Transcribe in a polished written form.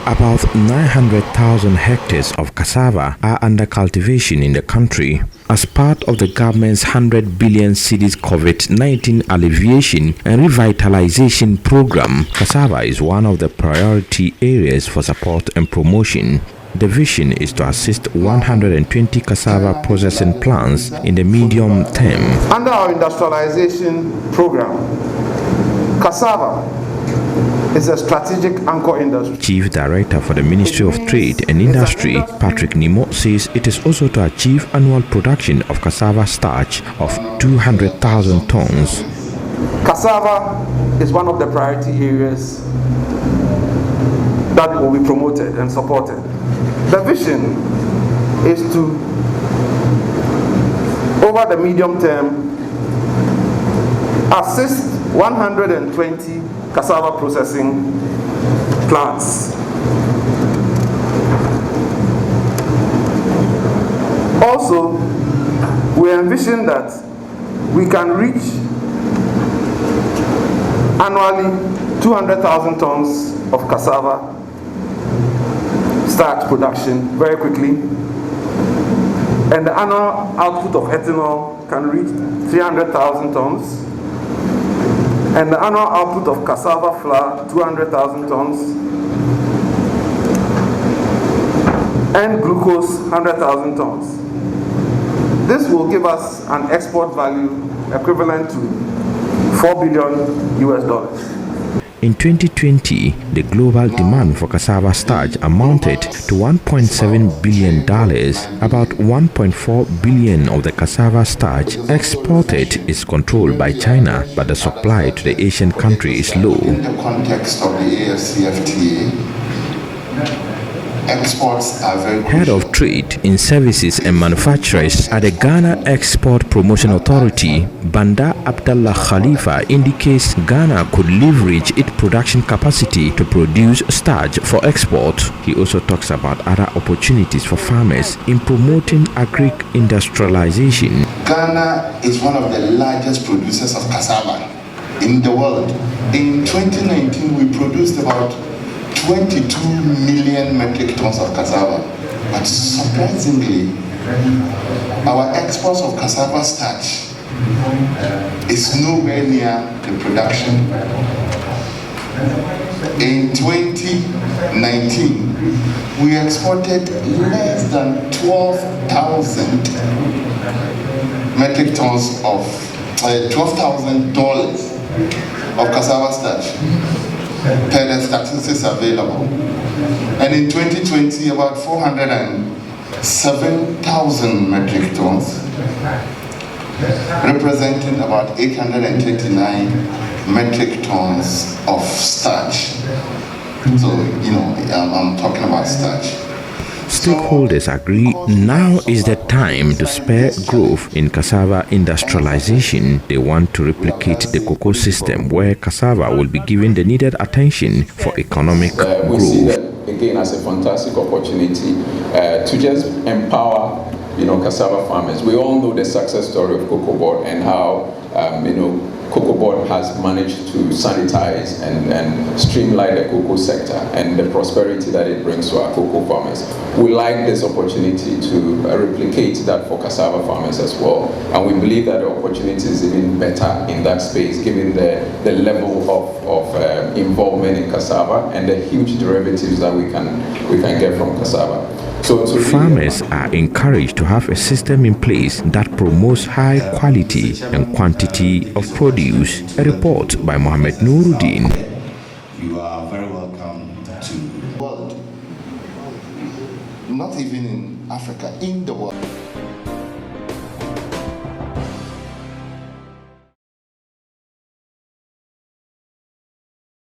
About 900,000 hectares of cassava are under cultivation in the country. As part of the government's 100 billion cedis COVID-19 alleviation and revitalization program, cassava is one of the priority areas for support and promotion. The vision is to assist 120 cassava processing plants in the medium term. Under our industrialization program, cassava is a strategic anchor industry. Chief Director for the Ministry of Trade and Industry, Patrick Nimo, says it is also to achieve annual production of cassava starch of 200,000 tons. Cassava is one of the priority areas that will be promoted and supported. The vision is to, over the medium term, assist 120 cassava processing plants. Also, we envision that we can reach annually 200,000 tons of cassava starch production very quickly, and the annual output of ethanol can reach 300,000 tons, and the annual output of cassava flour 200,000 tons, and glucose 100,000 tons. This will give us an export value equivalent to $4 billion. In 2020, the global demand for cassava starch amounted to $1.7 billion. About $1.4 billion of the cassava starch exported is controlled by China, but the supply to the Asian country is low. In the context of the AFCFTA, exports are very crucial. Head of Trade in Services and Manufacturers at the Ghana Export Promotion Authority, Banda Abdallah Khalifa, indicates Ghana could leverage its production capacity to produce starch for export. He also talks about other opportunities for farmers in promoting agric industrialization. Ghana is one of the largest producers of cassava in the world. In 2019, we produced about 22 million metric tons of cassava, but surprisingly, our exports of cassava starch is nowhere near the production. In 2019, we exported less than 12,000 metric tons of $12,000 of cassava starch per the statistics available. And in 2020, about 407,000 metric tons, representing about 839 metric tons of starch. So, I'm talking about starch. Stakeholders agree now is the time to spur growth in cassava industrialization. They want to replicate the cocoa system where cassava will be given the needed attention for economic growth. We see that again as a fantastic opportunity to just empower cassava farmers. We all know the success story of Cocoa Board and how Cocoa Board has managed to sanitize and streamline the cocoa sector and the prosperity that it brings to our cocoa farmers. We like this opportunity to replicate that for cassava farmers as well. And we believe that the opportunity is even better in that space, given the level of involvement in cassava and the huge derivatives that we can get from cassava. So farmers are encouraged to have a system in place that promotes high quality and quantity of produce. A report by Mohammed NURUDEEN. You are very welcome to the world. Not even in Africa, in the world.